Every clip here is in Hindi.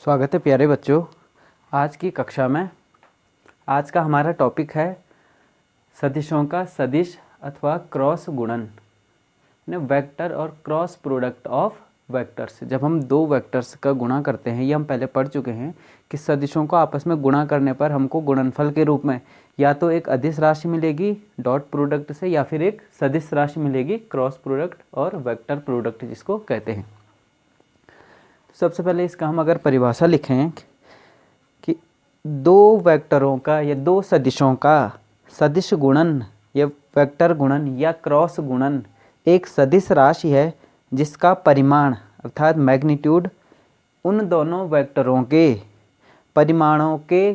स्वागत है प्यारे बच्चों। आज की कक्षा में आज का हमारा टॉपिक है सदिशों का सदिश अथवा क्रॉस गुणन, वेक्टर और क्रॉस प्रोडक्ट ऑफ वेक्टर्स। जब हम दो वेक्टर्स का गुणा करते हैं, ये हम पहले पढ़ चुके हैं कि सदिशों को आपस में गुणा करने पर हमको गुणनफल के रूप में या तो एक अदिश राशि मिलेगी डॉट प्रोडक्ट से, या फिर एक सदिश राशि मिलेगी क्रॉस प्रोडक्ट और वेक्टर प्रोडक्ट जिसको कहते हैं। सबसे पहले इसका हम अगर परिभाषा लिखें कि दो वेक्टरों का या दो सदिशों का सदिश गुणन या वेक्टर गुणन या क्रॉस गुणन एक सदिश राशि है जिसका परिमाण अर्थात मैग्नीट्यूड उन दोनों वेक्टरों के परिमाणों के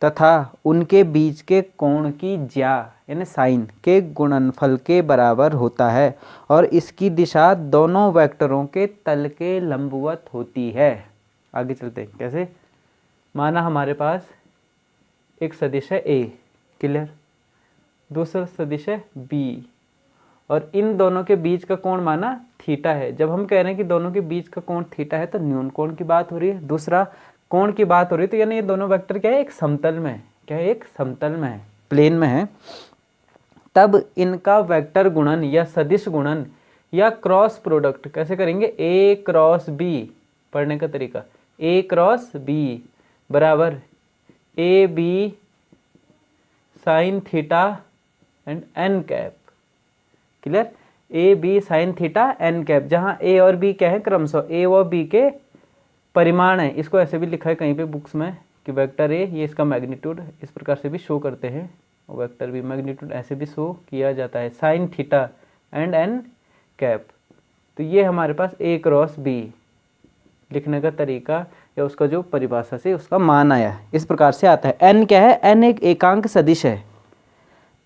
तथा उनके बीच के कोण की ज्या यानी साइन के गुणनफल के बराबर होता है और इसकी दिशा दोनों वेक्टरों के तल के लंबवत होती है। आगे चलते हैं। कैसे? माना हमारे पास एक सदिश है ए, क्लियर, दूसरा सदिश है बी, और इन दोनों के बीच का कोण माना थीटा है। जब हम कह रहे हैं कि दोनों के बीच का कोण थीटा है तो न्यून कोण की बात हो रही है, दूसरा कोण की बात हो रही है। तो यानी ये दोनों वेक्टर क्या है, एक समतल में है। क्या है? एक समतल में है, प्लेन में है। तब इनका वेक्टर गुणन या सदिश गुणन या क्रॉस प्रोडक्ट कैसे करेंगे? ए क्रॉस बी, पढ़ने का तरीका ए क्रॉस बी बराबर A B sine theta and N cap. Clear? A B sine theta N cap, जहां ए और बी क्या है क्रमशः ए और बी के परिमाण है। इसको ऐसे भी लिखा है कहीं पे बुक्स में कि वेक्टर ए ये इसका मैग्नीट्यूड, इस प्रकार से भी शो करते हैं। वेक्टर बी मैग्नीट्यूड ऐसे भी शो किया जाता है, sine theta and N cap. तो ये हमारे पास ए क्रॉस बी लिखने का तरीका या उसका जो परिभाषा से उसका मान आया है इस प्रकार से आता है। एन क्या है? एन एक एकांक सदिश है।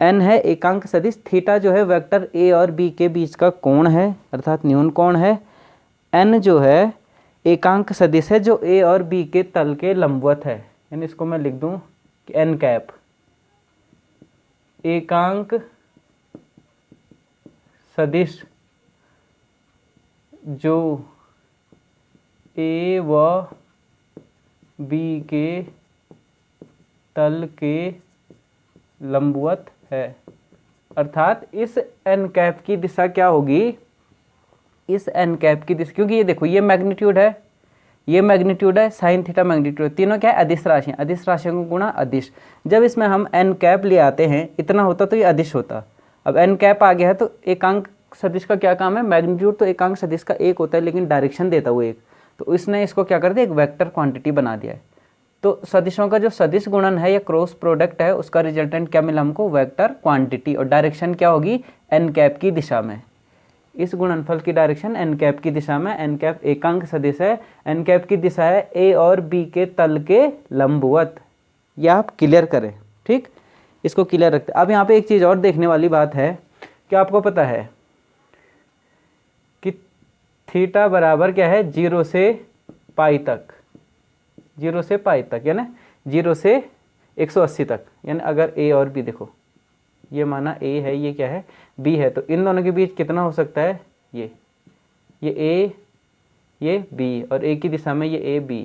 एन है एकांक सदिश। थीटा जो है वेक्टर ए और बी के बीच का कोण है अर्थात न्यून कोण है। एन जो है एकांक सदिश है जो ए और बी के तल के लंबवत है। यानी इसको मैं लिख दूं कि एन कैप एकांक सदिश जो ए व बी के तल के लंबवत है। अर्थात इस एन कैप की दिशा क्या होगी? इस एन कैप की दिशा, क्योंकि ये देखो ये मैग्नीट्यूड है, ये मैग्नीट्यूड है, साइन थीटा मैग्नीट्यूड, तीनों क्या है? अदिश राशियां। अदिश राशियों को गुणा अदिश। जब इसमें हम एन कैप ले आते हैं, इतना होता तो ये अदिश होता। अब एन कैप आ गया है तो एकांक सदिश का क्या काम है? मैग्नीट्यूड तो एकांक सदिश का एक होता है लेकिन डायरेक्शन देता वो एक, तो इसने इसको क्या कर दिया? एक वेक्टर क्वांटिटी बना दिया है। तो सदिशों का जो सदिश गुणन है या क्रॉस प्रोडक्ट है उसका रिजल्टेंट क्या मिला हमको? Vector quantity. और डायरेक्शन क्या होगी? एन कैप की दिशा में। इस गुणनफल की डायरेक्शन एन कैप की दिशा में। एन कैप एकांक सदिश है, एन कैप की दिशा है ए और बी के तल के लंबवत। यह आप क्लियर करें, ठीक, इसको क्लियर रखते। अब यहाँ पे एक चीज और देखने वाली बात है कि आपको पता है कि थीटा बराबर क्या है? 0 से पाई तक, 0 से पाई तक, यानी 0 से 180 तक। यानी अगर ए और बी देखो, ये माना ए है, ये क्या है? बी है, तो इन दोनों के बीच कितना हो सकता है? ये ए, ये बी, और ए की दिशा में ये ए बी,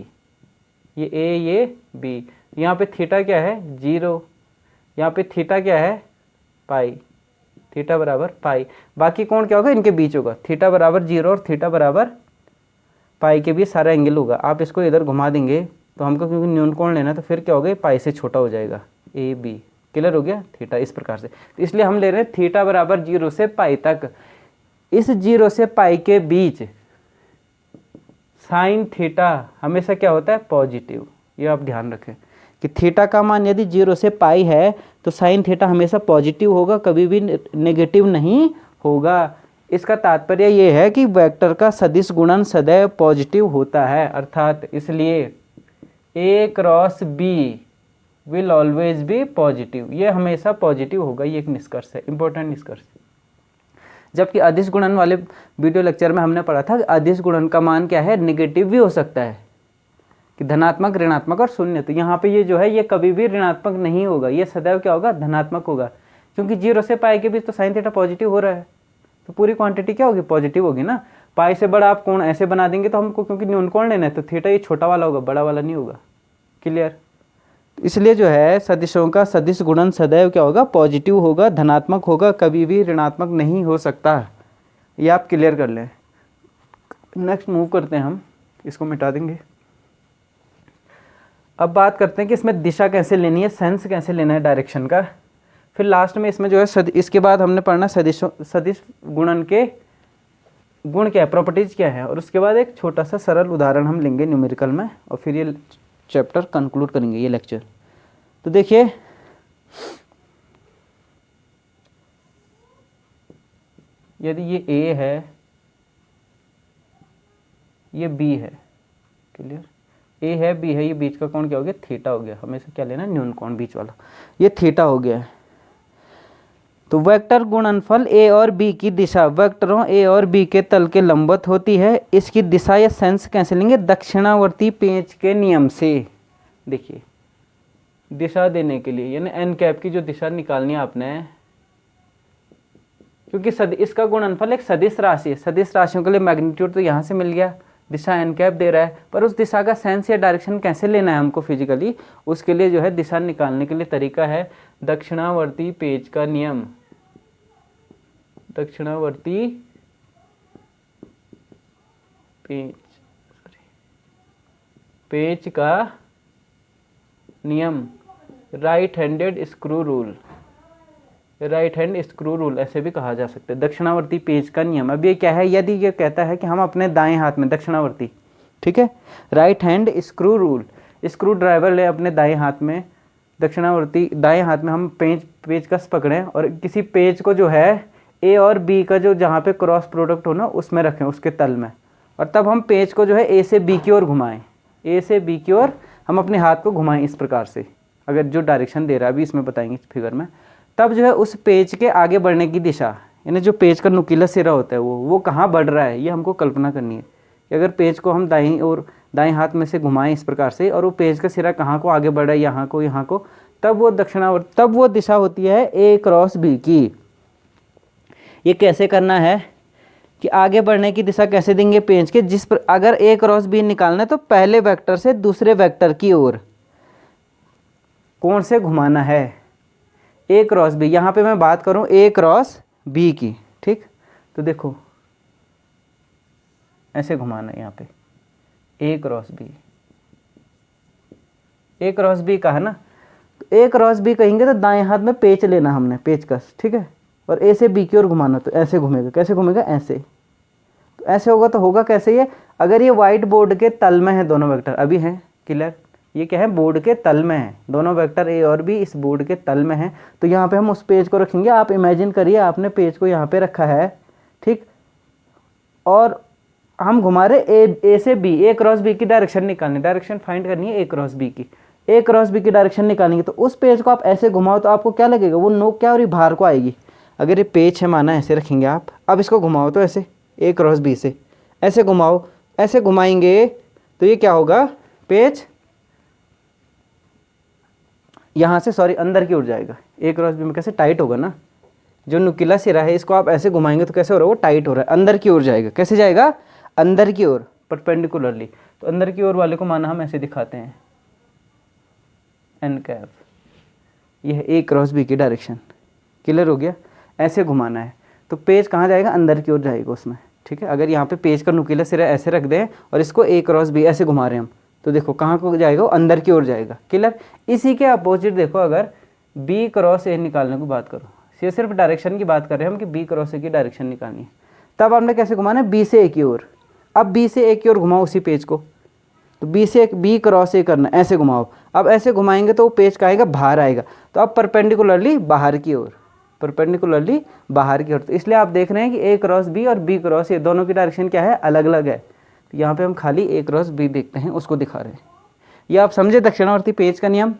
ये ए ये बी। यहाँ पे थीटा क्या है? 0। यहाँ पे थीटा क्या है? पाई। थीटा बराबर पाई। बाकी कोण क्या होगा? इनके बीच होगा। थीटा बराबर 0 और थीटा बराबर पाई के बीच सारा एंगल होगा। आप इसको इधर घुमा देंगे तो हमको क्योंकि न्यून कोण लेना तो फिर क्या होगा? पाई से छोटा हो जाएगा, ए बी। क्लियर हो गया? थीटा इस प्रकार से, तो इसलिए हम ले रहे हैं थीटा बराबर 0 से पाई तक। इस 0 से पाई के बीच साइन थीटा हमेशा क्या होता है? पॉजिटिव। ये आप ध्यान रखें कि थीटा का मान यदि 0 से पाई है तो साइन थीटा हमेशा पॉजिटिव होगा, कभी भी नेगेटिव नहीं होगा। इसका तात्पर्य ये है कि वेक्टर का सदिश गुणन सदैव पॉजिटिव होता है। अर्थात इसलिए A cross B will always be positive, ये हमेशा पॉजिटिव होगा। ये एक निष्कर्ष है, इंपॉर्टेंट निष्कर्ष। जबकि अदिश गुणन वाले वीडियो लेक्चर में हमने पढ़ा था कि अदिश गुणन का मान क्या है? निगेटिव भी हो सकता है, कि धनात्मक, ऋणात्मक और शून्य। तो यहाँ पे ये जो है ये कभी भी ऋणात्मक नहीं होगा, ये सदैव क्या होगा? धनात्मक होगा, क्योंकि 0 से पाई के बीच तो साइन थीटा पॉजिटिव हो रहा है, तो पूरी क्वांटिटी क्या होगी? पॉजिटिव होगी ना। पाई से बड़ा आप कोण ऐसे बना देंगे तो हमको, क्योंकि न्यून कोण लेना है तो थीटा ये छोटा वाला होगा, बड़ा वाला नहीं होगा। क्लियर? इसलिए जो है सदिशों का सदिश गुणन सदैव क्या होगा, पॉजिटिव होगा, धनात्मक होगा, कभी भी ऋणात्मक नहीं हो सकता। ये आप क्लियर कर लें। नेक्स्ट मूव करते हैं हम, इसको मिटा देंगे। अब बात करते हैं कि इसमें दिशा कैसे लेनी है, सेंस कैसे लेना है डायरेक्शन का। फिर लास्ट में इसमें जो है इसके बाद हमने पढ़ना सदिश गुणन के गुण क्या है, प्रॉपर्टीज क्या है, और उसके बाद एक छोटा सा सरल उदाहरण हम लेंगे न्यूमेरिकल में, और फिर ये चैप्टर कंक्लूड करेंगे, ये लेक्चर। तो देखिए यदि ये ए है, ये बी है, क्लियर? ए है, बी है, ये बीच का कोण क्या हो गया, थीटा हो गया। हमेशा क्या लेना, न्यून कोण बीच वाला, ये थीटा हो गया है। तो वेक्टर गुणनफल ए और बी की दिशा वेक्टरों ए और बी के तल के लंबवत होती है। इसकी दिशा या सेंस कैसे लेंगे, दक्षिणावर्ती पेंच के नियम से। देखिए दिशा देने के लिए यानी एन कैप की जो दिशा निकालनी है आपने, क्योंकि इसका गुणनफल एक सदिश राशि है, सदिश राशियों के लिए मैग्नीट्यूड तो यहाँ से मिल गया, दिशा एन कैप दे रहा है, पर उस दिशा का सेंस या डायरेक्शन कैसे लेना है हमको फिजिकली, उसके लिए जो है दिशा निकालने के लिए तरीका है दक्षिणावर्ती पेंच का नियम। दक्षिणावर्ती पेंच का नियम, right handed screw rule, right hand screw rule ऐसे भी कहा जा सकता है। दक्षिणावर्ती पेंच का नियम, अब ये क्या है, यदि ये कहता है कि हम अपने दाएं हाथ में दक्षिणावर्ती, ठीक है, right hand screw rule, screw driver ले अपने दाएं हाथ में, दक्षिणावर्ती दाएं हाथ में हम पेचकस पकड़ें और किसी पेच को जो है ए और बी का जो जहाँ पे क्रॉस प्रोडक्ट हो ना उसमें रखें, उसके तल में, और तब हम पेच को जो है ए से बी की ओर घुमाएं, ए से बी की ओर हम अपने हाथ को घुमाएं इस प्रकार से, अगर जो डायरेक्शन दे रहा है अभी इसमें बताएंगे इस फिगर में। तब जो है उस पेज के आगे बढ़ने की दिशा, यानी जो पेज का नुकीला सिरा होता है वो कहाँ बढ़ रहा है, ये हमको कल्पना करनी है कि अगर पेज को हम दाएं हाथ में से घुमाएं इस प्रकार से, और वो पेज का सिरा कहाँ को आगे बढ़ रहा है, यहाँ को, तब वो दिशा होती है ए क्रॉस बी की। ये कैसे करना है कि आगे बढ़ने की दिशा कैसे देंगे पेज के, जिस पर अगर ए क्रॉस बी निकालना है तो पहले वेक्टर से दूसरे वेक्टर की ओर कौन से घुमाना है, ए क्रॉस बी। यहाँ पे मैं बात करूँ ए क्रॉस बी की, ठीक, तो देखो ऐसे घुमाना है यहाँ पे ए क्रॉस बी, ए क्रॉस बी का है ना, तो ए क्रॉस बी कहेंगे तो दाएं हाथ में पेच लेना हमने, पेचकस, ठीक है, और ए से बी की ओर घुमाना, तो ऐसे घूमेगा, कैसे घूमेगा, ऐसे, तो ऐसे होगा, तो होगा कैसे ये, अगर ये व्हाइट बोर्ड के तल में है दोनों वेक्टर, अभी हैं क्लियर, ये क्या है, बोर्ड के तल में है, दोनों वेक्टर ए और बी इस बोर्ड के तल में है, तो यहाँ पे हम उस पेज को रखेंगे। आप इमेजिन करिए आपने पेज को यहाँ पे रखा है, ठीक, और हम घुमा रहे ए से बी, ए क्रॉस बी की डायरेक्शन निकालनी, डायरेक्शन फाइंड करनी है ए क्रॉस बी की, ए क्रॉस बी की डायरेक्शन निकालेंगे, तो उस पेज को आप ऐसे घुमाओ तो आपको क्या लगेगा, वो नोक क्या और ये बाहर को आएगी। अगर ये पेज है माना, ऐसे रखेंगे आप, अब इसको घुमाओ तो ऐसे ए क्रॉस बी से ऐसे घुमाओ, ऐसे घुमाएंगे तो ये क्या होगा, पेज यहाँ से अंदर की ओर जाएगा, ए क्रॉस बी में कैसे टाइट होगा ना, जो नुकीला सिरा है इसको आप ऐसे घुमाएंगे तो कैसे हो रहा है, वो टाइट हो रहा है, अंदर की ओर जाएगा, कैसे जाएगा, अंदर की ओर, परपेंडिकुलरली। तो अंदर की ओर वाले को माना हम ऐसे दिखाते हैं एन कैप, यह है ए क्रॉस बी की डायरेक्शन, क्लियर हो गया, ऐसे घुमाना है, तो पेज कहाँ जाएगा, अंदर की ओर जाएगा उसमें, ठीक है। अगर यहाँ पे पेज का नुकीला सिरा ऐसे रख दें और इसको ए क्रॉस बी ऐसे घुमा रहे हैं हम, तो देखो कहाँ को जाएगा, वो अंदर की ओर जाएगा, क्लियर। इसी के अपोजिट देखो, अगर बी क्रॉस ए निकालने की बात करो, ये सिर्फ डायरेक्शन की बात कर रहे हैं हम कि बी क्रॉस ए की डायरेक्शन निकालनी है, तब हमने कैसे घुमाना है, बी से ए की ओर। अब बी से ए की ओर घुमाओ उसी पेज को, तो बी क्रॉस ए करना, ऐसे घुमाओ, अब ऐसे घुमाएंगे तो वो पेज का आएगा, बाहर आएगा, तो अब परपेंडिकुलरली बाहर की ओर, परपेंडिकुलरली बाहर की ओर। तो इसलिए आप देख रहे हैं कि ए क्रॉस बी और बी क्रॉस ए दोनों की डायरेक्शन क्या है, अलग अलग है। तो यहाँ पे हम खाली ए क्रॉस बी देखते हैं, उसको दिखा रहे हैं। ये आप समझे दक्षिणावर्ती पेज का नियम,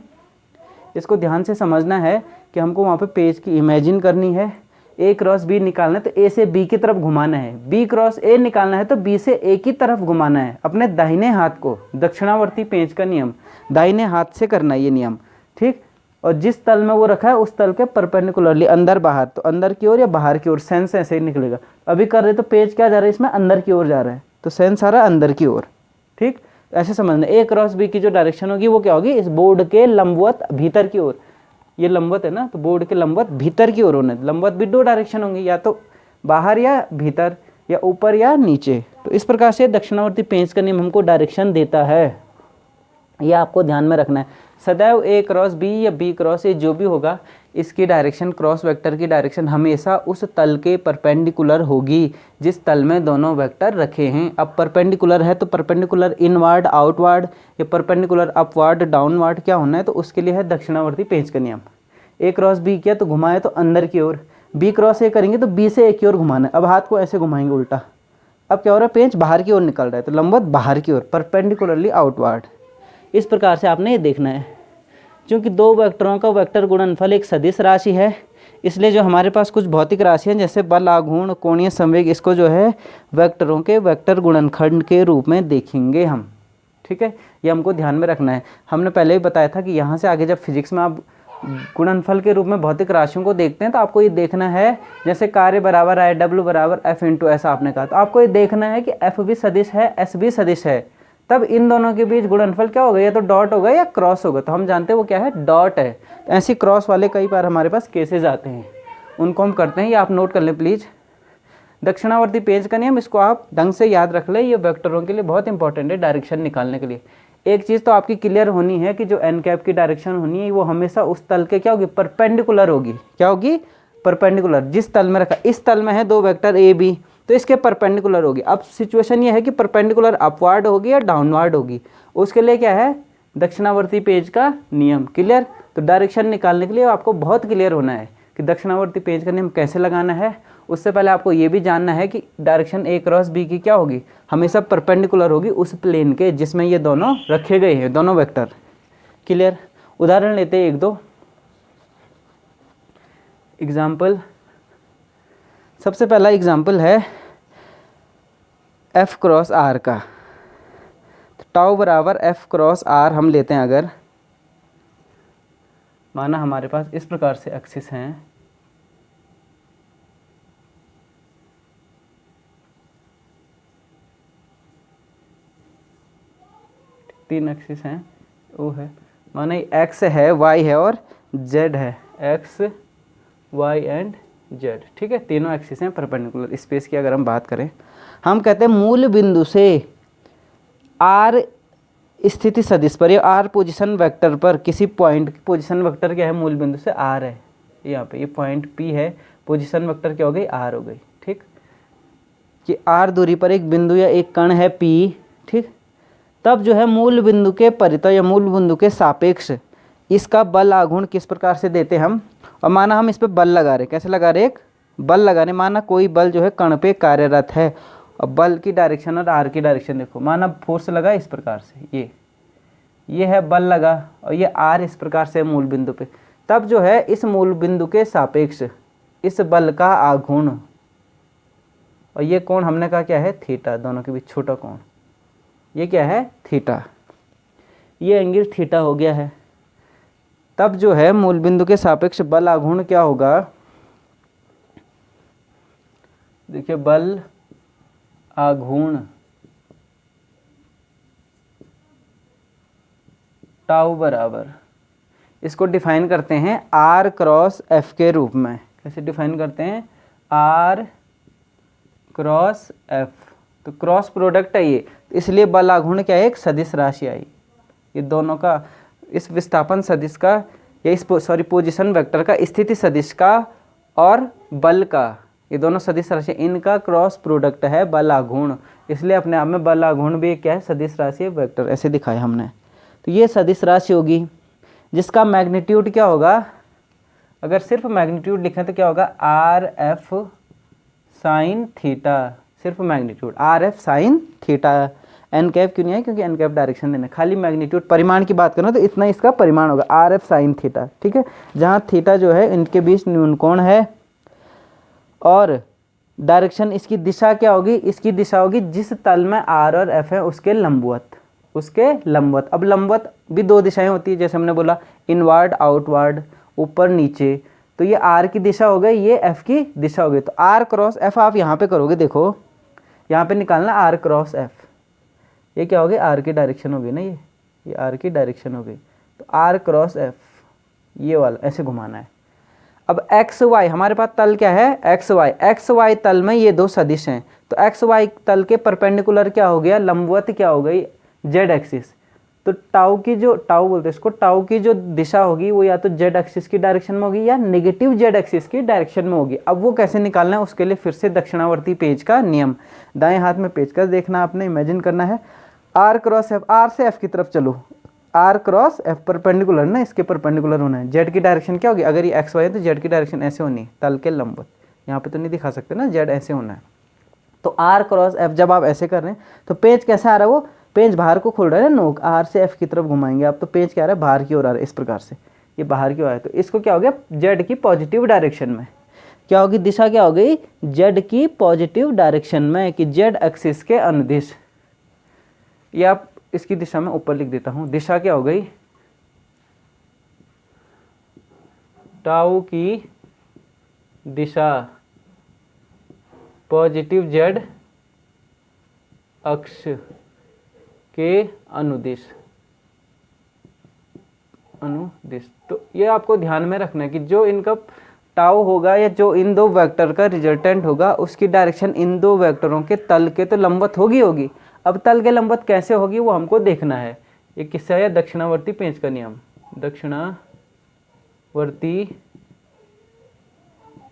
इसको ध्यान से समझना है कि हमको वहाँ पे पेज की इमेजिन करनी है, ए क्रॉस बी निकालना है तो ए से बी की तरफ घुमाना है, बी क्रॉस ए निकालना है तो बी से ए की तरफ घुमाना है, अपने दाहिने हाथ को, दक्षिणावर्ती पेज का नियम दाहिने हाथ से करना है ये नियम, ठीक। और जिस तल में वो रखा है उस तल के परपेंडिकुलरली, अंदर बाहर, तो अंदर की ओर या बाहर की ओर, सेंस ऐसे ही निकलेगा। अभी कर रहे तो पेज क्या जा रहा है इसमें, अंदर की ओर जा रहा है, तो सेंस आ रहा है अंदर की ओर। ठीक, ऐसे समझना। ए क्रॉस बी की जो डायरेक्शन होगी वो क्या होगी, इस बोर्ड के लंबवत भीतर की ओर, ये लंबवत है ना, तो बोर्ड के लंबवत भीतर की ओर होने, लंबवत भी दो डायरेक्शन होंगी, या तो बाहर या भीतर, या ऊपर या नीचे। तो इस प्रकार से दक्षिणावर्ती पेंच का नियम हमको डायरेक्शन देता है, ये आपको ध्यान में रखना है। सदैव ए क्रॉस बी या बी क्रॉस ए जो भी होगा, इसकी डायरेक्शन, क्रॉस वेक्टर की डायरेक्शन हमेशा उस तल के परपेंडिकुलर होगी जिस तल में दोनों वेक्टर रखे हैं। अब परपेंडिकुलर है तो परपेंडिकुलर इनवर्ड आउटवर्ड या परपेंडिकुलर अपवर्ड डाउनवर्ड क्या होना है, तो उसके लिए है दक्षिणावर्ती पेंच का नियम। ए क्रॉस बी किया तो घुमाए तो अंदर की ओर, बी क्रॉस ए करेंगे तो बी से ए की ओर घुमाना है। अब हाथ को ऐसे घुमाएंगे उल्टा, अब क्या हो रहा है, पेंच बाहर की ओर निकल रहा है, तो लंबवत बाहर की ओर, परपेंडिकुलरली आउटवर्ड। इस प्रकार से आपने ये देखना है। क्योंकि दो वेक्टरों का वेक्टर गुणनफल एक सदिश राशि है, इसलिए जो हमारे पास कुछ भौतिक राशियाँ जैसे बल, आघूर्ण, कोणीय संवेग, इसको जो है वेक्टरों के वेक्टर गुणनखंड के रूप में देखेंगे हम। ठीक है, ये हमको ध्यान में रखना है। हमने पहले भी बताया था कि यहाँ से आगे जब फिजिक्स में आप गुणनफल के रूप में भौतिक राशियों को देखते हैं तो आपको ये देखना है, जैसे कार्य बराबर है W बराबर F इंटू ऐसा आपने कहा, तो आपको ये देखना है कि F भी सदिश है, S भी सदिश है, तब इन दोनों के बीच गुणनफल क्या होगा, या तो डॉट होगा या क्रॉस होगा। तो हम जानते हैं वो क्या है, डॉट है। तो ऐसी क्रॉस वाले कई बार हमारे पास केसेज आते हैं, उनको हम करते हैं, ये आप नोट कर लें प्लीज़। दक्षिणावर्ती पेंच का नियम, इसको आप ढंग से याद रख लें, ये वेक्टरों के लिए बहुत इंपॉर्टेंट है डायरेक्शन निकालने के लिए। एक चीज़ तो आपकी क्लियर होनी है कि जो एन कैप की डायरेक्शन होनी है वो हमेशा उस तल के क्या होगी, परपेंडिकुलर होगी। क्या होगी, परपेंडिकुलर। जिस तल में रखा, इस तल में है दो वेक्टर ए बी, तो इसके परपेंडिकुलर होगी। अब सिचुएशन ये है कि परपेंडिकुलर अपवर्ड होगी या डाउनवर्ड होगी, उसके लिए क्या है, दक्षिणावर्ती पेंच का नियम। क्लियर। तो डायरेक्शन निकालने के लिए आपको बहुत क्लियर होना है कि दक्षिणावर्ती पेंच का नियम कैसे लगाना है। उससे पहले आपको ये भी जानना है कि डायरेक्शन ए क्रॉस बी की क्या होगी, हमेशा परपेंडिकुलर होगी उस प्लेन के जिसमें ये दोनों रखे गए हैं, दोनों वेक्टर। क्लियर। उदाहरण लेते हैं एक दो एग्जाम्पल। सबसे पहला एग्जाम्पल है एफ क्रॉस आर का। तो टाउ बराबर एफ क्रॉस आर हम लेते हैं। अगर माना हमारे पास इस प्रकार से एक्सिस हैं, तीन एक्सिस हैं, वो है, माना एक्स है, वाई है और जेड है, एक्स वाई एंड जेड। ठीक है, तीनों एक्सिस हैं परपेंडिकुलर। स्पेस की अगर हम बात करें, हम कहते हैं मूल बिंदु से आर स्थिति सदिश पर या आर पोजीशन वेक्टर पर किसी पॉइंट, पोजीशन वेक्टर क्या है, मूल बिंदु से आर है, यहाँ पे ये पॉइंट पी है, पोजीशन वेक्टर क्या हो गई, आर हो गई। ठीक, कि आर दूरी पर एक बिंदु या एक कण है पी। ठीक, तब जो है मूल बिंदु के परितः या मूल बिंदु के सापेक्ष इसका बल आघूर्ण किस प्रकार से देते हम। और माना हम इस पर बल लगा रहे, कैसे लगा रहे, एक बल लगा रहे, माना कोई बल जो है कण पे कार्यरत है, और बल की डायरेक्शन और आर की डायरेक्शन देखो, माना फोर्स लगा इस प्रकार से, ये है बल लगा, और ये आर इस प्रकार से मूल बिंदु पे, तब जो है इस मूल बिंदु के सापेक्ष इस बल का आघूर्ण, और ये कोण हमने कहा क्या है, थीटा, दोनों के बीच छोटा कोण, ये क्या है, थीटा, ये एंगल थीटा हो गया है। तब जो है मूल बिंदु के सापेक्ष बल आघूर्ण क्या होगा, देखिए बल आघूर्ण टाउ बराबर, इसको डिफाइन करते हैं आर क्रॉस एफ के रूप में। कैसे डिफाइन करते हैं, आर क्रॉस एफ, तो क्रॉस प्रोडक्ट है ये, इसलिए बल आघूर्ण क्या है, एक सदिश राशि आई। ये दोनों का, इस विस्थापन सदिश का या इस पोजीशन वेक्टर का, स्थिति सदिश का और बल का, ये दोनों सदिश राशि, इनका क्रॉस प्रोडक्ट है बल आघूर्ण, इसलिए अपने आप में बल आघूर्ण भी क्या है, सदिश राशि है, वेक्टर ऐसे दिखाया हमने। तो ये सदिश राशि होगी जिसका मैग्नीट्यूड क्या होगा, अगर सिर्फ मैग्नीट्यूड लिखें तो क्या होगा, आर एफ साइन थीटा, सिर्फ magnitude R F sine theta. N cap क्यों नहीं है, क्योंकि एन कैप डायरेक्शन देना, खाली मैग्नीट्यूड परिमाण की बात करो तो इतना इसका परिमाण होगा, आर एफ साइन थीटा। ठीक है, जहाँ थीटा जो है इनके बीच न्यून कोण है, और डायरेक्शन इसकी दिशा क्या होगी, इसकी दिशा होगी जिस तल में आर और एफ है उसके लंबवत। उसके लंबवत। अब लंबवत भी दो दिशाएं होती है, जैसे हमने बोला इनवर्ड आउटवर्ड, ऊपर नीचे। तो ये आर की दिशा हो गई, ये एफ की दिशा हो गई। तो आर क्रॉस एफ आप यहाँ पे करोगे, देखो यहाँ पे निकालना आर क्रॉस एफ, ये क्या हो गई, आर की डायरेक्शन हो गई ना, ये आर की डायरेक्शन हो गई। तो आर क्रॉस एफ ये वाला ऐसे घुमाना है। अब एक्स वाई, हमारे पास तल क्या है, एक्स वाई तल में ये दो सदिश हैं। तो एक्स वाई तल के परपेंडिकुलर क्या हो गया, लंबवत क्या हो गई, जेड एक्सिस। तो टाउ की जो, टाउ बोलते हैं इसको, टाउ की जो दिशा होगी वो या तो जेड एक्सिस की डायरेक्शन में होगी या नेगेटिव जेड एक्सिस की डायरेक्शन में होगी। अब वो कैसे निकालना है, उसके लिए फिर से दक्षिणावर्ती पेज का नियम, दाएं हाथ में पेचकस देखना आपने, इमेजिन करना है आर क्रॉस एफ, आर से एफ की तरफ चलो, आर क्रॉस एफ परपेंडिकुलर ना, इसके परपेंडिकुलर होना है। जेड की डायरेक्शन क्या होगी, अगर ये एक्स वाई है तो जेड की डायरेक्शन ऐसे होनी है, तल के लंबवत। यहाँ पे तो नहीं दिखा सकते ना, जेड ऐसे होना है। तो आर क्रॉस एफ जब आप ऐसे कर रहे हैं तो पेज कैसा आ रहा है, वो पेज बाहर को खुल रहा है ना, नोक आर से एफ की तरफ घुमाएंगे आप तो पेज क्या आ रहा है, बाहर की ओर आ रहा है, इस प्रकार से ये बाहर की ओर आ रहा है। तो इसको क्या हो गया, जेड की पॉजिटिव डायरेक्शन में क्या होगी, दिशा क्या हो गई, जेड की पॉजिटिव डायरेक्शन में, कि जेड एक्सिस के अनुदिश। ये आप इसकी दिशा में ऊपर लिख देता हूं, दिशा क्या हो गई, टाउ की दिशा पॉजिटिव जेड अक्ष के अनुदिश। तो ये आपको ध्यान में रखना है कि जो इनका टाउ होगा या जो इन दो वेक्टर का रिजल्टेंट होगा उसकी डायरेक्शन इन दो वेक्टरों के तल के तो लंबवत होगी। अब तल के लंबवत कैसे होगी वो हमको देखना है। ये किससे है, दक्षिणावर्ती पेंच का नियम, दक्षिणावर्ती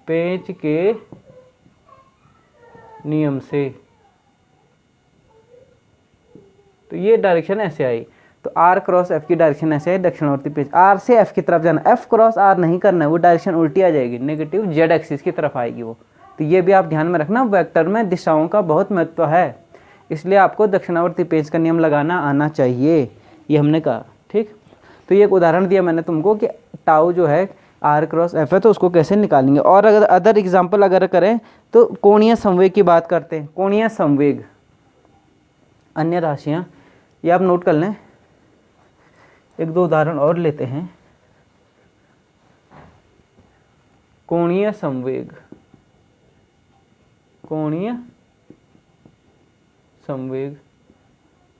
पेंच के नियम से। तो ये डायरेक्शन ऐसे आई, तो आर क्रॉस एफ की डायरेक्शन ऐसे आई, दक्षिणावर्ती पेंच, आर से एफ की तरफ जाना, एफ क्रॉस आर नहीं करना है, वो डायरेक्शन उल्टी आ जाएगी, नेगेटिव जेड एक्सिस की तरफ आएगी वो। तो ये भी आप ध्यान में रखना, वेक्टर में दिशाओं का बहुत महत्व है, इसलिए आपको दक्षिणावर्ती पेंच का नियम लगाना आना चाहिए, ये हमने कहा, ठीक। तो ये एक उदाहरण दिया मैंने तुमको कि टाउ जो है आर क्रॉस एफ है, तो उसको कैसे निकालेंगे। और अगर अदर एग्जाम्पल अगर करें तो कोणीय संवेग की बात करते हैं, कोणीय संवेग, अन्य राशियाँ, ये आप नोट कर लें। एक दो उदाहरण और लेते हैं। कोणीय संवेग, कोणीय संवेग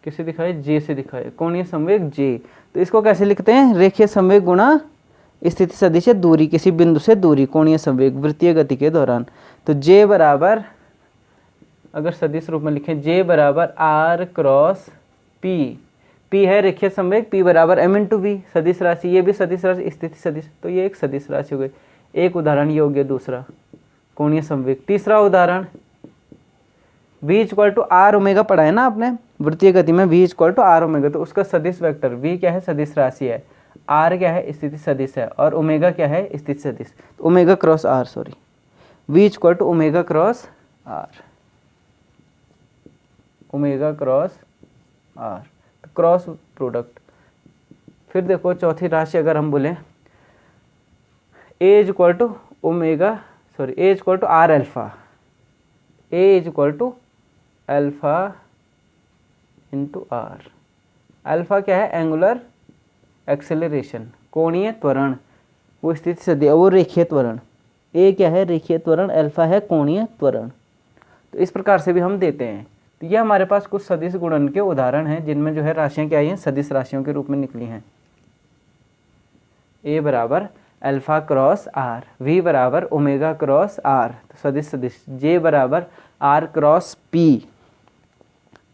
किसे दिखाए, जे से दिखाए, कोणीय संवेग जे। तो इसको कैसे लिखते हैं, रेखीय संवेग गुणा स्थिति सदिश दूरी, किसी बिंदु से दूरी, कोणीय संवेग वृत्तीय गति के दौरान। तो जे बराबर, अगर सदिश रूप में लिखें, जे बराबर आर क्रॉस पी, पी है रेखीय संवेग, पी बराबर एम इंटू वी, सदिश राशि, ये भी सदिश राशि, स्थिति सदिश, तो ये एक सदिश राशि हो गई। एक उदाहरण ये हो गया, दूसरा कोणीय संवेग। तीसरा उदाहरण, v equal to R omega पढ़ा है ना आपने वृत्तीय गति में, v equal to R omega, तो उसका सदिश वेक्टर v क्या है, सदिश राशि है, r क्या है, स्थिति सदिश है, और ओमेगा क्या है, स्थिति सदिश, तो omega cross R, sorry, v equal to omega cross R, omega cross R, तो क्रॉस प्रोडक्ट। फिर देखो चौथी राशि अगर हम बोलें, a equal to omega, sorry, a equal to R alpha, a equal to alpha into R. Alpha क्या है, एंगुलर एक्सेलरेशन, कोणीय त्वरण, वो स्थिति सदिश, वो रेखीय त्वरण, ए क्या है, रेखीय त्वरण, अल्फा है कोणीय त्वरण। तो इस प्रकार से भी हम देते हैं। तो ये हमारे पास कुछ सदिश गुणन के उदाहरण हैं जिनमें जो है राशियां क्या आई हैं, सदिश राशियों के रूप में निकली हैं। ए बराबर अल्फा क्रॉस आर, वी बराबर ओमेगा क्रॉस आर, तो सदिश सदिश, जे बराबर आर क्रॉस पी,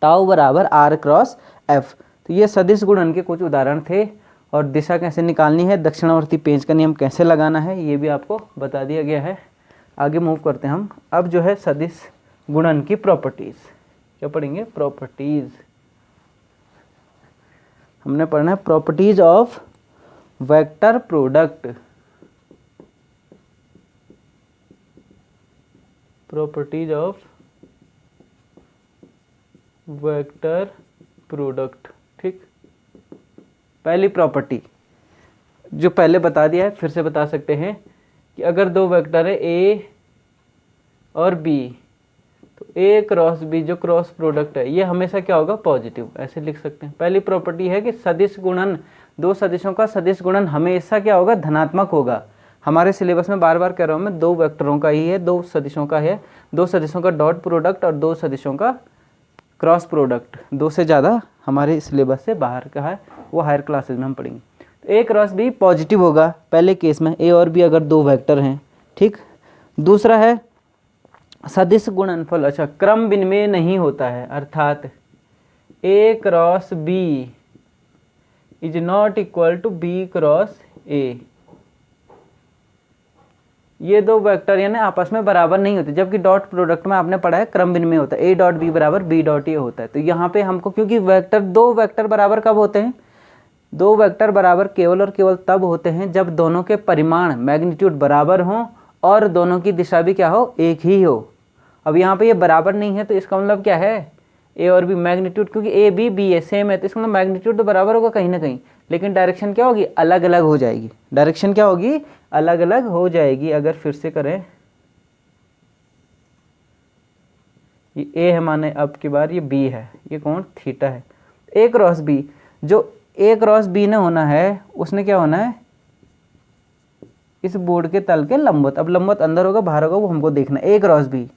टाउ बराबर आर क्रॉस एफ। तो ये सदिश गुणन के कुछ उदाहरण थे। और दिशा कैसे निकालनी है, दक्षिणावर्ती पेंच का नियम कैसे लगाना है, ये भी आपको बता दिया गया है। आगे मूव करते हैं हम। अब जो है सदिश गुणन की प्रॉपर्टीज, क्या पढ़ेंगे, प्रॉपर्टीज। हमने पढ़ना है properties of vector product, properties of vector product, ठीक। पहली प्रॉपर्टी जो पहले बता दिया है, फिर से बता सकते हैं कि अगर दो वेक्टर है ए और बी, तो ए क्रॉस बी जो क्रॉस प्रोडक्ट है ये हमेशा क्या होगा, पॉजिटिव, ऐसे लिख सकते हैं। पहली प्रॉपर्टी है कि सदिश गुणन, दो सदिशों का सदिश गुणन हमेशा क्या होगा, धनात्मक होगा। हमारे सिलेबस में बार बार कह रहा हूँ मैं, दो वेक्टरों का ही है, दो सदिशों का है, दो सदिशों का डॉट प्रोडक्ट और दो सदिशों का क्रॉस प्रोडक्ट, दो से ज़्यादा हमारे सिलेबस से बाहर का है, वो हायर क्लासेज में हम पढ़ेंगे। तो ए क्रॉस बी पॉजिटिव होगा पहले केस में, ए और बी अगर दो वेक्टर हैं, ठीक। दूसरा है सदिश गुणनफल, अच्छा क्रम विनिमय नहीं होता है, अर्थात A cross B is not equal to B cross A. ये दो वेक्टर यानी आपस में बराबर नहीं होते, जबकि डॉट प्रोडक्ट में आपने पढ़ा है क्रम विनिमय होता है, ए डॉट बी बराबर बी डॉट ए होता है। तो यहाँ पे हमको, क्योंकि वेक्टर, दो वेक्टर बराबर कब होते हैं, दो वेक्टर बराबर केवल और केवल तब होते हैं जब दोनों के परिमाण मैग्नीट्यूड बराबर हों और दोनों की दिशा भी क्या हो, एक ही हो। अब यहाँ पे ये बराबर नहीं है तो इसका मतलब क्या है, ए और बी मैग्नीट्यूड, क्योंकि A B B A same है तो इसका मतलब मैग्नीट्यूड तो बराबर होगा कहीं ना कहीं, लेकिन डायरेक्शन क्या होगी, अलग अलग हो जाएगी। डायरेक्शन क्या होगी, अलग अलग हो जाएगी। अगर फिर से करें, ये ए है माने, अब की बार ये बी है, ये कौन, थीटा है। ए क्रॉस बी, जो ए क्रॉस बी ने होना है उसने क्या होना है, इस बोर्ड के तल के लंबवत। अब लंबवत अंदर होगा बाहर होगा वो हमको देखना है। A cross B,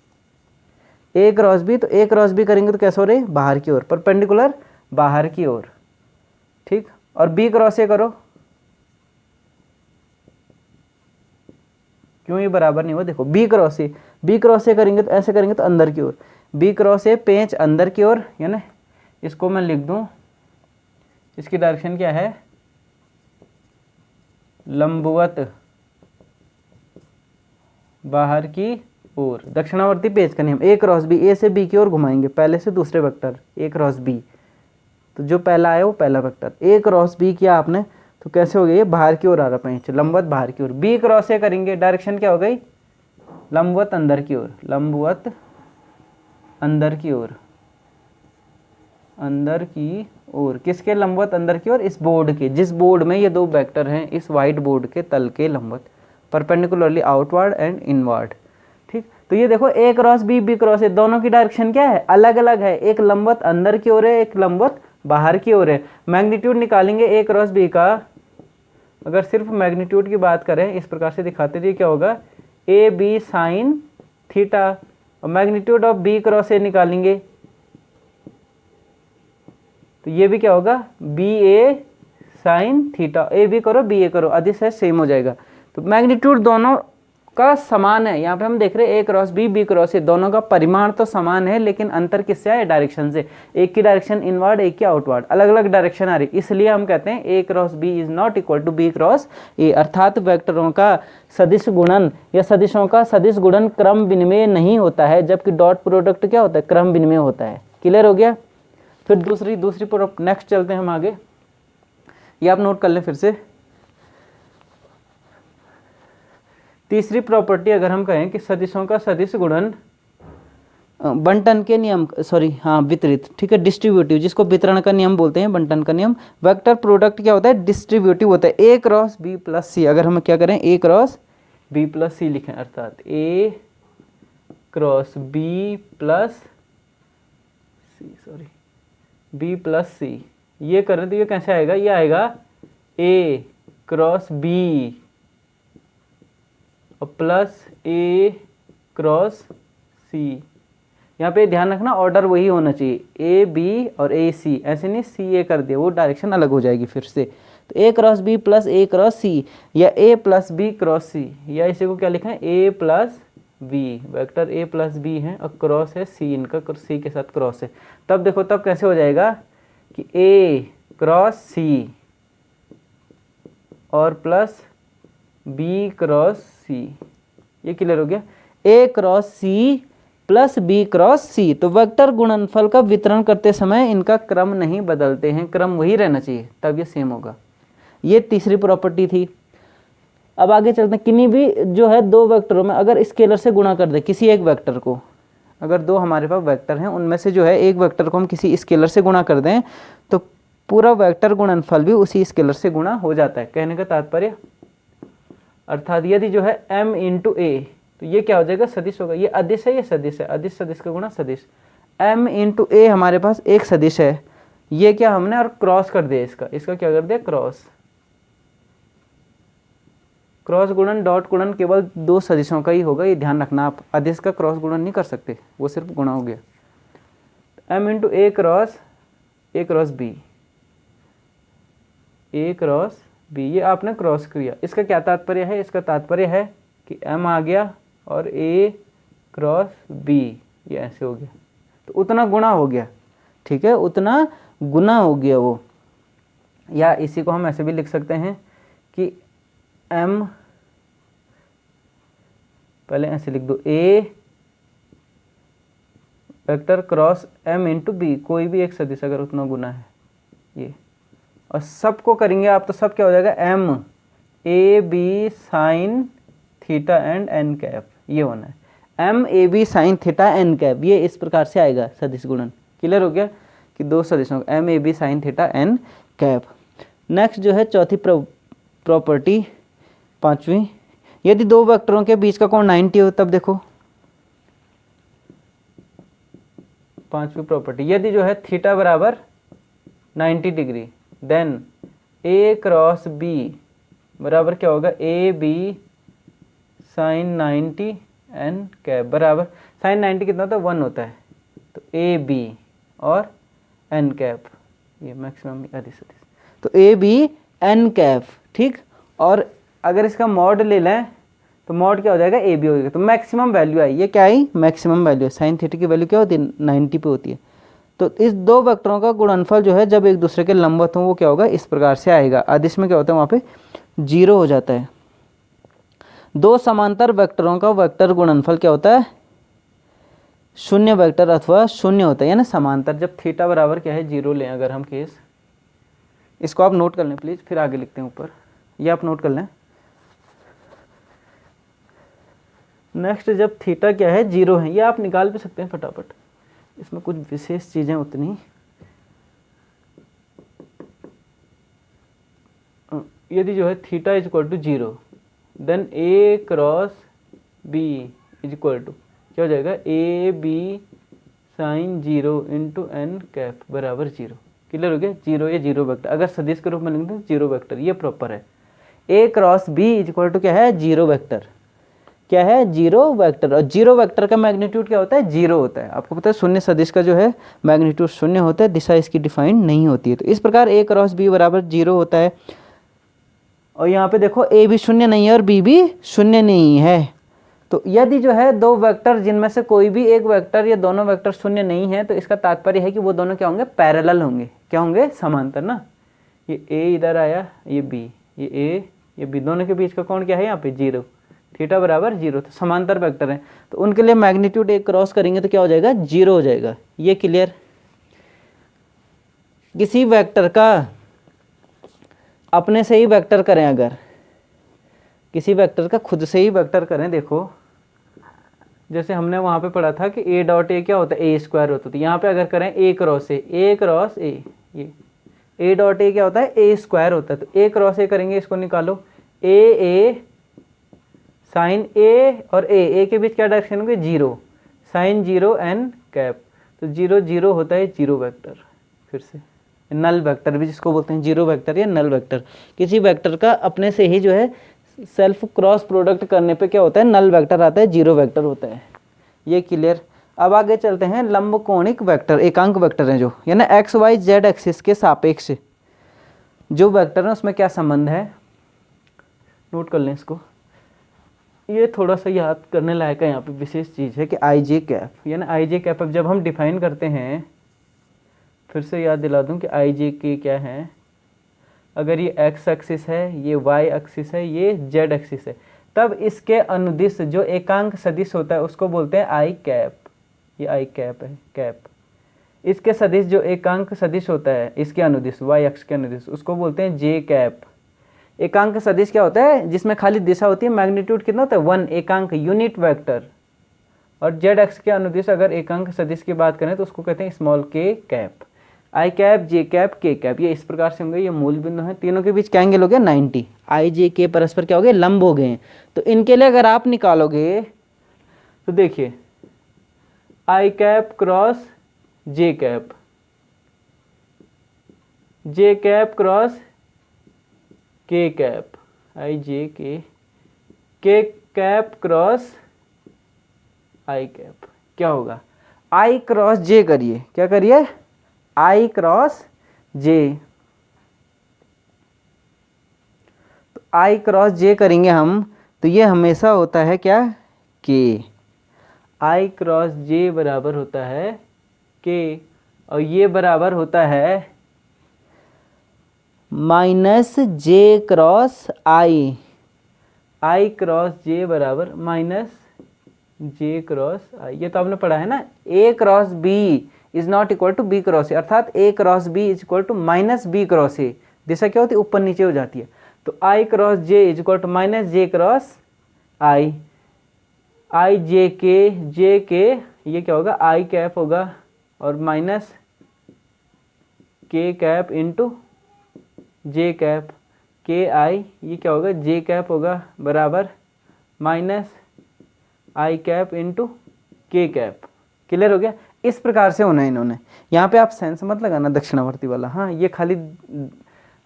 A cross B, तो ए क्रॉस बी करेंगे तो कैसे हो रहे, बाहर की ओर, परपेंडिकुलर बाहर की ओर, ठीक। और बी क्रॉस ए करो, क्यों ये बराबर नहीं हुआ, देखो B cross A, B cross A करेंगे तो ऐसे करेंगे तो अंदर की ओर, बी क्रॉस ए पेंच अंदर की ओर, यानी इसको मैं लिख दूं, इसकी डायरेक्शन क्या है, लंबवत बाहर की ओर, दक्षिणावर्ती पेंच का नियम। ए क्रॉस बी, ए से बी की ओर घुमाएंगे, पहले से दूसरे वेक्टर, ए क्रॉस बी, तो जो पहला आया वो पहला वेक्टर। ए क्रॉस बी किया आपने तो कैसे हो गया, ये बाहर की ओर आ रहा पेंच, लंबवत बाहर की ओर। बी क्रॉस ए करेंगे, डायरेक्शन क्या हो गई, लंबवत अंदर की ओर, लंबवत अंदर की ओर, अंदर की ओर, किसके लंबवत अंदर की ओर, इस बोर्ड के, जिस बोर्ड में ये दो वेक्टर हैं, इस वाइट बोर्ड के तल के लंबवत, परपेंडिकुलरली आउटवर्ड एंड इनवर्ड, ठीक। तो ये देखो A cross B, B cross A, दोनों की डायरेक्शन क्या है, अलग अलग है, एक लंबवत अंदर की ओर है, एक लंबवत बाहर की ओर है। मैग्नीट्यूड निकालेंगे ए क्रॉस बी का, अगर सिर्फ मैग्नीट्यूड की बात करें, इस प्रकार से दिखाते थे, क्या होगा, ए बी साइन थीटा, और magnitude of B cross A निकालेंगे तो ये भी क्या होगा, B A sine theta, A B करो बी ए करो, अधिस है सेम हो जाएगा। तो मैग्नीट्यूड दोनों का समान है, यहाँ पे हम देख रहे हैं A cross B, B cross A, दोनों का परिमाण तो समान है, लेकिन अंतर किससे है, डायरेक्शन से। एक की डायरेक्शन इनवर्ड, एक की आउटवर्ड, अलग अलग डायरेक्शन आ रही, इसलिए हम कहते हैं A cross B is not equal to B cross A, अर्थात वेक्टरों का सदिश गुणन या सदिशों का सदिश गुणन क्रम विनिमय नहीं होता है, जबकि डॉट प्रोडक्ट क्या होता है, क्रम विनिमय होता है। क्लियर हो गया। फिर दूसरी नेक्स्ट चलते हैं हम आगे, ये आप नोट कर लें फिर से। तीसरी प्रॉपर्टी अगर हम कहें कि सदिशों का सदिश गुणन बंटन के नियम, सॉरी हाँ वितरित, ठीक है, डिस्ट्रीब्यूटिव, जिसको वितरण का नियम बोलते हैं, बंटन का नियम। वेक्टर प्रोडक्ट क्या होता है, डिस्ट्रीब्यूटिव होता है। ए क्रॉस बी प्लस सी, अगर हम क्या करें, ए क्रॉस बी प्लस सी लिखें, अर्थात A cross B plus C, sorry B plus सी, ये करें तो ये कैसे आएगा, ये आएगा ए क्रॉस बी और प्लस ए क्रॉस सी। यहाँ पे ध्यान रखना ऑर्डर वही होना चाहिए, ए बी और ए सी, ऐसे नहीं सी ए कर दिया, वो डायरेक्शन अलग हो जाएगी फिर से। तो A cross B plus A cross C, या A plus B cross C, या इसे को क्या लिखा है, A plus B, vector A plus B है और क्रॉस है सी, इनका सी के साथ क्रॉस है। तब देखो तब कैसे हो जाएगा कि ए क्रॉस सी और प्लस बी क्रॉस सी, ये क्लियर हो गया। A cross C plus B cross C, तो वेक्टर गुणनफल का वितरण करते समय इनका क्रम नहीं बदलते हैं, क्रम वही रहना चाहिए, तब ये सेम होगा। ये तीसरी प्रॉपर्टी थी। अब आगे चलते हैं, किन्हीं भी जो है दो वेक्टरों में अगर स्केलर से गुणा कर दे किसी एक वेक्टर को, अगर दो हमारे पास वेक्टर हैं उनमें से जो है एक वेक्टर को हम किसी स्केलर से गुणा कर दें तो पूरा वेक्टर गुणनफल भी उसी स्केलर से गुणा हो जाता है। कहने का तात्पर्य, अर्थात यदि जो है m इंटू ए, तो ये क्या हो जाएगा, सदिश होगा। ये अदिश है, ये सदिश है, अदिश सदिश का गुणा सदिश। m इंटू ए हमारे पास एक सदिश है, ये क्या हमने और क्रॉस कर दिया इसका क्या कर दिया, क्रॉस गुणन डॉट गुणन केवल दो सदिशों का ही होगा, ये ध्यान रखना आप, अदिश का क्रॉस गुणन नहीं कर सकते, वो सिर्फ गुणा हो गया। m इंटू ए क्रॉस बी, ए क्रॉस बी, ये आपने क्रॉस किया। इसका क्या तात्पर्य है, इसका तात्पर्य है कि m आ गया और a क्रॉस b, ये ऐसे हो गया, तो उतना गुणा हो गया, ठीक है, उतना गुना हो गया वो। या इसी को हम ऐसे भी लिख सकते हैं कि m, पहले ऐसे लिख दो, a vector cross m into B, कोई भी एक सदिश अगर उतना गुना है ये, और सबको करेंगे आप तो सब क्या हो जाएगा, m a b sign theta and n cap, ये होना है m a b sine theta n cap, ये इस प्रकार से आएगा सदिश गुणन। क्लियर हो गया कि दो सदिशों का m a b sine theta n cap. Next जो है चौथी प्रॉपर्टी, पांचवी, यदि दो वेक्टरों के बीच का कोण 90 हो, तब देखो पांचवी प्रॉपर्टी, यदि जो है थीटा बराबर 90 degree, then a cross b बराबर क्या होगा, A B sine 90 n cap बराबर, साइन 90 कितना होता है, 1 होता है, तो ए बी और n कैप, ये मैक्सिमम अदिश, तो ए बी एन कैप, ठीक। और अगर इसका मॉड ले लें तो मॉड क्या हो जाएगा, ए बी हो जाएगा, तो मैक्सिमम वैल्यू आई, ये क्या आई, मैक्सिमम वैल्यू, साइन थीटा की वैल्यू क्या होती है, 90 पे होती है। तो इस दो वेक्टरों का गुणनफल जो है जब एक दूसरे के लंबवत हों वो क्या होगा, इस प्रकार से आएगा। अदिश में क्या होता है, वहाँ पे 0 हो जाता है। दो समांतर वेक्टरों का वेक्टर गुणनफल क्या होता है, शून्य वेक्टर अथवा शून्य होता है, यानी समांतर, जब थीटा बराबर क्या है, 0 लें अगर हम केस, इसको आप नोट कर लें प्लीज़, फिर आगे लिखते हैं ऊपर, ये आप नोट कर लें। नेक्स्ट जब थीटा क्या है, 0 है, ये आप निकाल भी सकते हैं फटाफट, इसमें कुछ विशेष चीज़ें उतनी, यदि जो है theta is equal to 0, then A cross B is equal to क्या हो जाएगा, A B sine 0 into N cap बराबर 0। क्लियर हो गया, 0 ये 0 वेक्टर, अगर सदिश के रूप में लिखते हैं 0 वेक्टर, ये प्रॉपर है। A cross B is equal to क्या है, 0 वेक्टर, क्या है, 0 वेक्टर, और 0 वेक्टर का मैग्नीट्यूड क्या होता है, 0 होता है। आपको पता है शून्य सदिश का जो है मैग्नीट्यूड शून्य होता है, दिशा इसकी डिफाइंड नहीं होती है। तो इस प्रकार ए क्रॉस बी बराबर 0 होता है, और यहाँ पे देखो ए भी शून्य नहीं है और बी भी शून्य नहीं है। तो यदि जो है दो वेक्टर जिनमें से कोई भी एक वेक्टर या दोनों वेक्टर शून्य नहीं है, तो इसका तात्पर्य है कि वो दोनों क्या होंगे, पैरेलल होंगे, क्या होंगे, समांतर ना। ये ए इधर आया, ये बी, ये ए, ये बी, दोनों के बीच का कोण क्या है यहाँ पे, 0, थीटा बराबर 0, तो समांतर वेक्टर है, तो उनके लिए मैग्नीट्यूड एक क्रॉस करेंगे तो क्या हो जाएगा, 0 हो जाएगा। ये क्लियर। किसी वेक्टर का अपने से ही वेक्टर करें, अगर किसी वेक्टर का खुद से ही वेक्टर करें, देखो जैसे हमने वहाँ पे पढ़ा था कि ए डॉट ए क्या होता है, ए स्क्वायर होता है, तो यहाँ पे अगर करें ए क्रॉस ए, ये ए डॉट ए क्या होता है, ए स्क्वायर होता है, तो ए क्रॉस ए करेंगे, इसको निकालो, ए साइन ए और ए के बीच क्या डायरेक्शन होगी, 0, साइन 0 एन कैप, तो 0 0 होता है 0 वेक्टर। फिर से नल वेक्टर भी जिसको बोलते हैं, 0 वेक्टर या नल वेक्टर, किसी वेक्टर का अपने से ही जो है सेल्फ क्रॉस प्रोडक्ट करने पे क्या होता है, नल वेक्टर आता है, 0 वेक्टर होता है। ये क्लियर। अब आगे चलते हैं, लंब कोणिक वेक्टर, एकांक वेक्टर हैं जो, यानी एक्स वाई जेड एक्सिस के सापेक्ष जो वेक्टर है उसमें क्या संबंध है, नोट कर लें इसको। ये थोड़ा सा याद करने लायक है, यहाँ पे विशेष चीज़ है कि आई जे कैप, यानी आई जे कैप जब हम डिफाइन करते हैं, फिर से याद दिला दूं कि आई जे के क्या है, अगर ये एक्स एक्सिस है, ये वाई एक्सिस है, ये जेड एक्सिस है, तब इसके अनुदिश जो एकांक सदिश होता है उसको बोलते हैं आई कैप, ये आई कैप है, कैप। इसके सदिश जो एकांक सदिश होता है, इसके अनुदिश वाई अक्ष के अनुदिश, उसको बोलते हैं जे कैप। एकांक सदिश क्या होता है, जिसमें खाली दिशा होती है, मैग्नीट्यूड कितना होता है, 1, एकांक यूनिट वेक्टर। और जेड एक्स के अनुदिश अगर एकांक सदिश की बात करें तो उसको कहते हैं स्मॉल के कैप। आई कैप, जे कैप, के कैप, ये इस प्रकार से होंगे, ये मूल बिंदु हैं, तीनों के बीच क्या एंगल हो गया, 90। आई जे के परस्पर क्या हो गए, लंब हो गए। तो इनके लिए अगर आप निकालोगे तो देखिए आई कैप क्रॉस जे कैप, जे कैप क्रॉस के कैप, आई जे के कैप क्रॉस आई कैप, क्या होगा? आई क्रॉस जे करिए, क्या करिए? आई क्रॉस जे, तो आई क्रॉस जे करेंगे हम तो ये हमेशा होता है क्या? के। आई क्रॉस जे बराबर होता है के, और ये बराबर होता है minus J cross I. I cross जे बराबर माइनस जे क्रॉस आई, ये तो आपने पढ़ा है ना, A cross B is not equal to B cross A, अर्थात A cross B is equal to minus B cross A. दिशा क्या होती है? ऊपर नीचे हो जाती है। तो I cross J is equal to minus J cross I, I J के ये क्या होगा? आई कैप होगा, और माइनस के कैप इंटू जे कैप, के आई ये क्या होगा? जे कैप होगा, बराबर माइनस आई कैप इंटू के कैप। क्लियर हो गया? इस प्रकार से होना है इन्होंने। यहाँ पे आप सेंस मत लगाना दक्षिणावर्ती वाला, हाँ ये खाली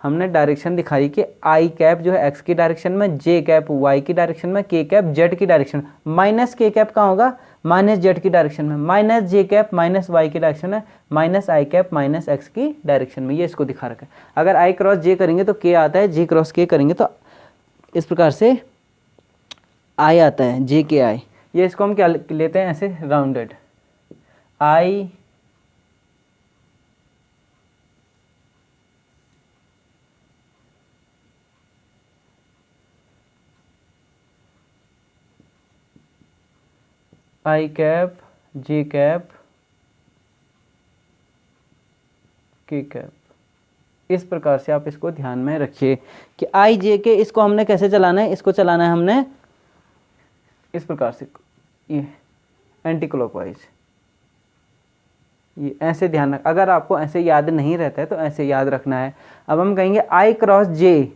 हमने डायरेक्शन दिखाई कि आई कैप जो है एक्स की डायरेक्शन में, जे कैप वाई की डायरेक्शन में, के कैप जेड की डायरेक्शन, माइनस के कैप कहाँ होगा? माइनस जेड की डायरेक्शन में, माइनस जे कैप माइनस वाई की डायरेक्शन में, माइनस आई कैप माइनस एक्स की डायरेक्शन में। ये इसको दिखा रखा है। अगर आई क्रॉस जे करेंगे तो के आता है, जे क्रॉस के करेंगे तो इस प्रकार से आई आता है, जे के आई। ये इसको हम क्या लेते हैं? ऐसे राउंडेड आई आई कैप जे कैप के कैप। इस प्रकार से आप इसको ध्यान में रखिए कि आई जे के, इसको हमने कैसे चलाना है? इसको चलाना है हमने इस प्रकार से, ये एंटी क्लॉकवाइज, ये ऐसे ध्यान रख। अगर आपको ऐसे याद नहीं रहता है तो ऐसे याद रखना है। अब हम कहेंगे आई क्रॉस जे,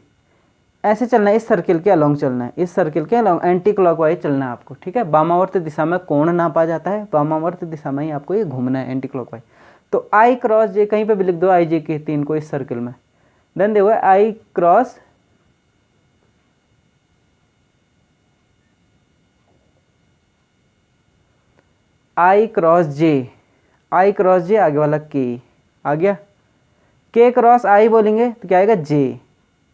ऐसे चलना है, इस सर्किल के अलोंग चलना है, इस सर्किल के अलोंग एंटी क्लॉकवाइज चलना है आपको, ठीक है। वामावर्त दिशा में कोण नापा जाता है, वामावर्त दिशा में ही आपको ये घूमना है एंटी क्लॉकवाइज। तो आई क्रॉस जे कहीं पे भी लिख दो, आई जे के तीन को इस सर्किल में। देन देखो आई क्रॉस आई क्रॉस जे, आई क्रॉस जे आगे वाला के आ गया, के क्रॉस आई बोलेंगे तो क्या आएगा? जे।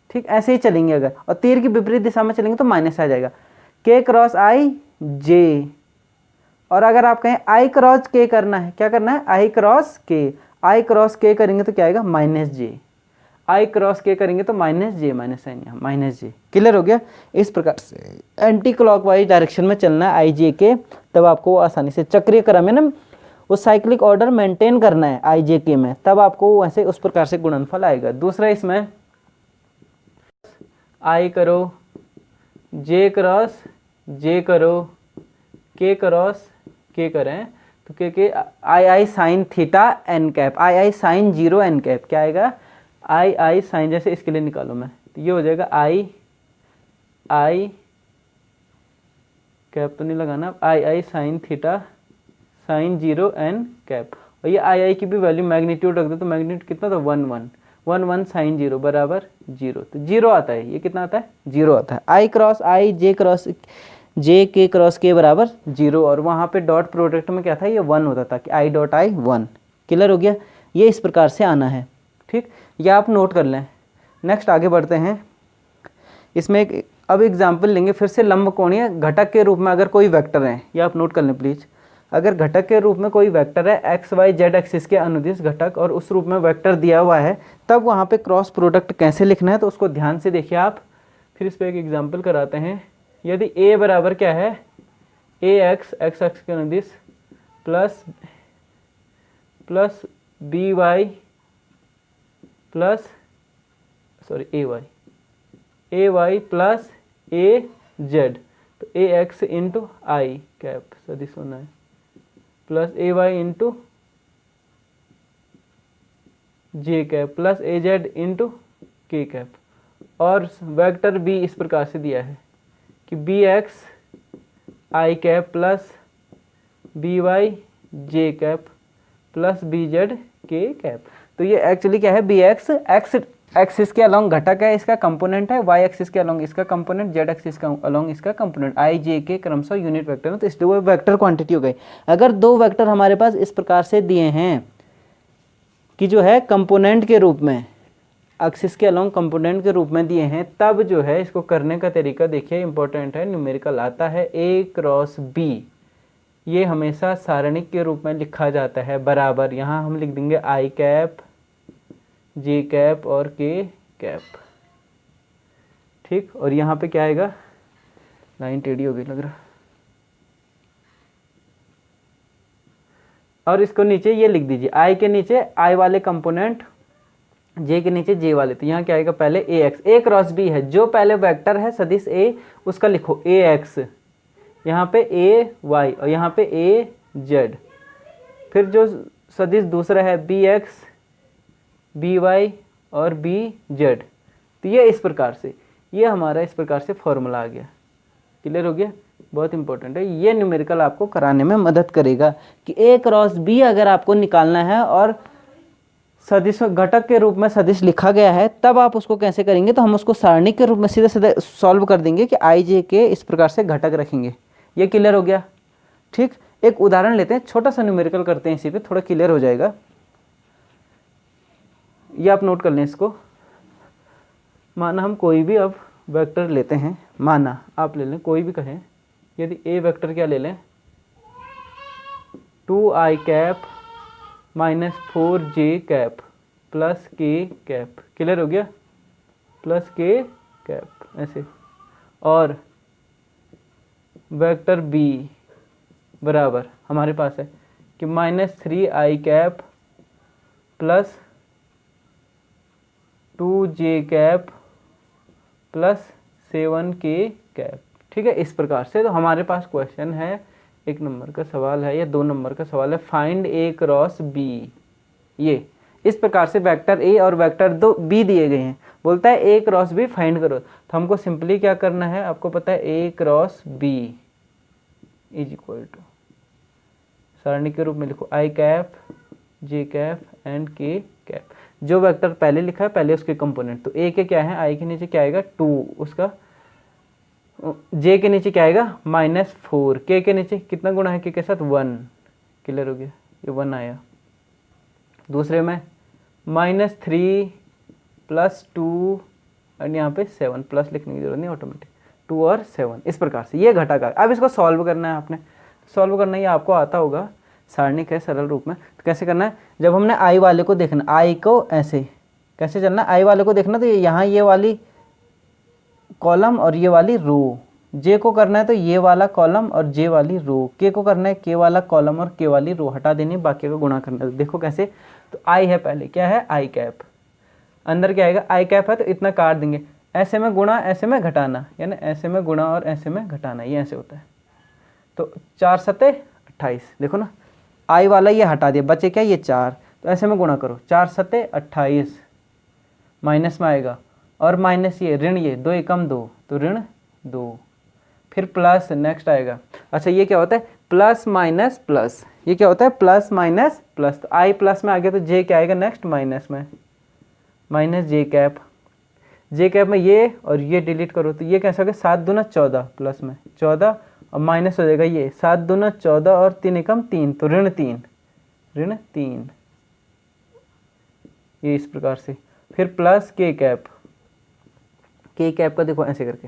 ठीक, ऐसे ही चलेंगे। अगर और तीर की विपरीत दिशा में चलेंगे तो माइनस आ जाएगा, के क्रॉस आई जे। और अगर आप कहें आई क्रॉस के करना है, क्या करना है? आई क्रॉस के, आई क्रॉस के करेंगे तो क्या आएगा? माइनस जे। आई क्रॉस के करेंगे तो माइनस जे, माइनस साइन यहाँ माइनस जे। क्लियर हो गया? इस प्रकार से एंटी क्लॉकवाइज डायरेक्शन में चलना है आई जे के, तब आपको आसानी से चक्रीय क्रम है ना, वो साइक्लिक ऑर्डर मेंटेन करना है आई जे के में, तब आपको ऐसे उस प्रकार से गुणनफल आएगा। दूसरा इसमें आई करो, जे क्रॉस जे करो, के क्रॉस के करें तो के आई I sine theta N cap, I I sign zero N cap, क्या आएगा? आई आई साइन, जैसे इसके लिए निकालो मैं तो ये हो जाएगा आई आई कैप तो नहीं लगाना, I I sine theta sine zero N cap. और ये आई आई की भी वैल्यू मैग्नीट्यूड रख दो तो मैग्नीट्यूड कितना था? 1 1 साइन जीरो बराबर जीरो, तो जीरो आता है। ये कितना आता है? जीरो आता है। आई क्रॉस आई जे क्रॉस जे के क्रॉस के बराबर जीरो, और वहाँ पे डॉट प्रोडक्ट में क्या था? ये 1 होता था कि आई डॉट आई 1। क्लियर हो गया? ये इस प्रकार से आना है, ठीक, ये आप नोट कर लें। नेक्स्ट आगे बढ़ते हैं। इसमें एक अब एग्जाम्पल लेंगे फिर से, लंबकोणीय घटक के रूप में अगर कोई वेक्टर है, ये आप नोट कर लें प्लीज। अगर घटक के रूप में कोई वेक्टर है एक्स वाई जेड एक्सिस के अनुदिश घटक, और उस रूप में वेक्टर दिया हुआ है, तब वहाँ पे क्रॉस प्रोडक्ट कैसे लिखना है तो उसको ध्यान से देखिए आप। फिर इस पर एक एग्जाम्पल कराते हैं। यदि ए बराबर क्या है? ए एक्स एक्स एक्स के अनुदिश प्लस बी वाई प्लस ए वाई प्लस ए जेड, तो ए एक्स इंटू आई कैप सदिश होना है, प्लस ए वाई इंटू जे कैप प्लस ए जेड इंटू के कैप। और वेक्टर बी इस प्रकार से दिया है कि बी एक्स आई कैप प्लस बी वाई जे कैप प्लस बी जेड के कैप। तो ये एक्चुअली क्या है, बी एक्स एक्सिस के अलोंग घटक है, इसका कंपोनेंट है, वाई एक्सिस के अलोंग इसका कंपोनेंट, जेड एक्सिस का अलोंग इसका कंपोनेंट, आई जे के क्रमशः यूनिट वेक्टर है, तो इसलिए वो वेक्टर क्वांटिटी हो गई। अगर दो वेक्टर हमारे पास इस प्रकार से दिए हैं कि जो है कंपोनेंट के रूप में, एक्सिस के अलोंग कंपोनेंट के रूप में दिए हैं, तब जो है इसको करने का तरीका देखिए इंपॉर्टेंट है, न्यूमेरिकल आता है ए क्रॉस बी, ये हमेशा सारणिक के रूप में लिखा जाता है बराबर, यहाँ हम लिख देंगे आई कैप जे कैप और के कैप, ठीक। और यहाँ पे क्या आएगा, लाइन टेढ़ी हो गई लग रहा, और इसको नीचे ये लिख दीजिए, आई के नीचे आई वाले कंपोनेंट, जे के नीचे जे वाले, तो यहाँ क्या आएगा, पहले ए एक्स, ए क्रॉस बी है, जो पहले वेक्टर है सदिश ए उसका लिखो ए एक्स, यहाँ पे ए वाई और यहाँ पे ए जेड, फिर जो सदिश दूसरा है बी एक्स बी वाई और बी जेड, तो ये इस प्रकार से, ये हमारा इस प्रकार से फॉर्मूला आ गया। क्लियर हो गया, बहुत इंपॉर्टेंट है, ये न्यूमेरिकल आपको कराने में मदद करेगा कि ए क्रॉस बी अगर आपको निकालना है और सदिश घटक के रूप में सदिश लिखा गया है, तब आप उसको कैसे करेंगे, तो हम उसको सारणी के रूप में सीधे सीधे सॉल्व कर देंगे कि आई जे के इस प्रकार से घटक रखेंगे। ये क्लियर हो गया, ठीक। एक उदाहरण लेते हैं, छोटा सा न्यूमेरिकल करते हैं, इसी पे थोड़ा क्लियर हो जाएगा, ये आप नोट कर लें इसको। माना हम कोई भी अब वेक्टर लेते हैं, माना आप ले लें कोई भी कहें, यदि ए वेक्टर क्या ले लें, 2i cap minus 4j cap plus के कैप, क्लियर हो गया, प्लस के कैप ऐसे, और वेक्टर बी बराबर हमारे पास है कि minus 3i cap plus 2j cap plus 7k cap, ठीक है। इस प्रकार से तो हमारे पास क्वेश्चन है, 1 नंबर का सवाल है या 2 नंबर का सवाल है, फाइंड ए क्रॉस बी। ये इस प्रकार से वेक्टर ए और वेक्टर दो बी दिए गए हैं, बोलता है ए क्रॉस बी फाइंड करो, तो हमको सिंपली क्या करना है, आपको पता है A cross B is equal to, सारणी के रूप में लिखो I cap J cap and K cap, जो वेक्टर पहले लिखा है पहले उसके कंपोनेंट, तो ए के क्या है, आई के नीचे क्या आएगा 2, उसका जे के नीचे क्या आएगा -4, के नीचे कितना गुणा है के साथ 1, क्लियर हो गया, ये 1 आया। दूसरे में -3 प्लस 2 और यहाँ पे 7, प्लस लिखने की जरूरत नहीं, ऑटोमेटिक 2 और 7, इस प्रकार से ये घटक आ। अब इसको सॉल्व करना है, आपने सॉल्व करना है, ये आपको आता होगा, सारणिक है सरल रूप में। तो कैसे करना है, जब हमने आई वाले को देखना, आई को ऐसे कैसे चलना, आई वाले को देखना तो यहाँ ये वाली कॉलम और ये वाली रो, जे को करना है तो ये वाला कॉलम और जे वाली रो, के को करना है के वाला कॉलम और के वाली रो, हटा देनी, बाकी का गुणा करना है। देखो कैसे, तो आई है पहले, क्या है आई कैप, अंदर क्या आएगा आई कैप है, तो इतना काट देंगे, ऐसे में गुणा ऐसे में घटाना, यानी ऐसे में गुणा और ऐसे में घटाना, ये ऐसे होता है। तो 4 सते 28, देखो ना आई वाला ये हटा दिया, बचे क्या ये 4, तो ऐसे में गुणा करो, 4 सते 28, माइनस में आएगा और माइनस ये ऋण, ये 2 एकम 2, तो ऋण 2, फिर प्लस नेक्स्ट आएगा। अच्छा ये क्या होता है प्लस माइनस प्लस, ये क्या होता है प्लस माइनस प्लस, तो आई प्लस में आ गया तो जे क्या आएगा नेक्स्ट माइनस में, माइनस जे कैप, जे कैप में ये और ये डिलीट करो तो ये कैसे हो गया 7 दूना 14, प्लस में 14 और माइनस हो जाएगा ये 7 दूना 14 और 3 एकम 3, तो ऋण 3, ये इस प्रकार से। फिर प्लस के कैप का देखो ऐसे करके,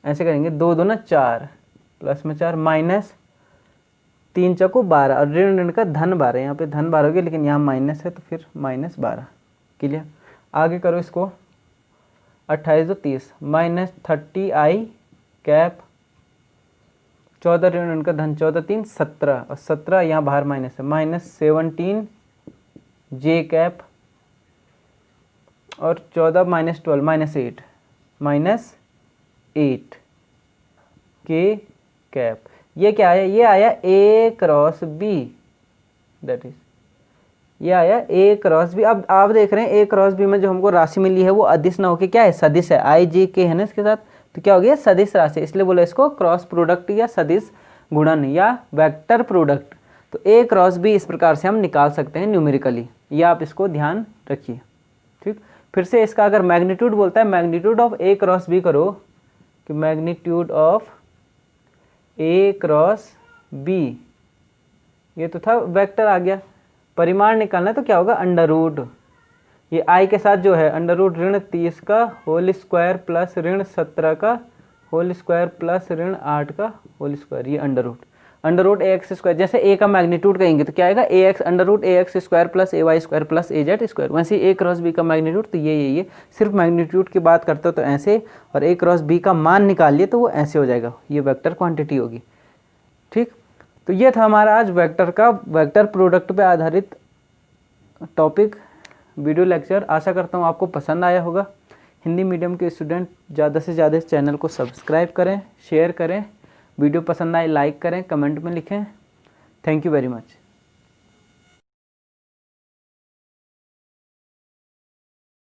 ऐसे करेंगे 2 दूना 4, प्लस में 4, माइनस 3 चौको 12 और ऋण का धन 12, यहाँ पे धन 12 हो गया लेकिन यहाँ माइनस है तो फिर -12, क्लियर। आगे करो इसको, 28 और 30, -30i कैप, 14 ऋण का धन 14 3 17 और 17 यहाँ बाहर माइनस है, -17 जे कैप और 14 -12 -8 के कैप। ये क्या आया, ये आया ए क्रॉस बी, दैट इज ये आया ए क्रॉस बी। अब आप देख रहे हैं ए क्रॉस बी में जो हमको राशि मिली है वो अदिश ना होके क्या है सदिश है, आई जे के है ना इसके साथ, तो क्या हो गया सदिश राशि, इसलिए बोला इसको क्रॉस प्रोडक्ट या सदिश गुणन या वेक्टर प्रोडक्ट, तो ए क्रॉस बी इस प्रकार से हम निकाल सकते हैं न्यूमेरिकली, ये आप इसको ध्यान रखिए। ठीक, फिर से इसका अगर मैग्नीट्यूड बोलता है, magnitude of A cross B करो कि magnitude of A cross B, ये तो था वेक्टर आ गया। परिमाण निकालना है तो क्या होगा, अंडर रूट, ये आई के साथ जो है अंडर रूट ऋण 30 का होल स्क्वायर प्लस ऋण 17 का होल स्क्वायर प्लस ऋण 8 का होल स्क्वायर, ये अंडर रूट ए एक्स स्क्वायर। जैसे ए का मैग्नीट्यूड कहेंगे तो क्या आएगा, ए एक्स अंडर रूट ए एक्स स्क्वायर प्लस ए वाई स्क्वायर प्लस ए जेड स्क्वायर। वैसे ए क्रॉस बी का मैग्नीट्यूड तो ये सिर्फ मैग्नीट्यूड की बात करते हो तो ऐसे, और ए क्रॉस बी का मान निकालिए तो वो ऐसे हो जाएगा, ये वेक्टर क्वांटिटी होगी। ठीक, तो ये था हमारा आज वेक्टर का, वेक्टर प्रोडक्ट पे आधारित टॉपिक वीडियो लेक्चर। आशा करता हूँ आपको पसंद आया होगा। हिंदी मीडियम के स्टूडेंट ज़्यादा से ज़्यादा इस चैनल को सब्सक्राइब करें, शेयर करें, वीडियो पसंद आए लाइक करें, कमेंट में लिखें। Thank you very much.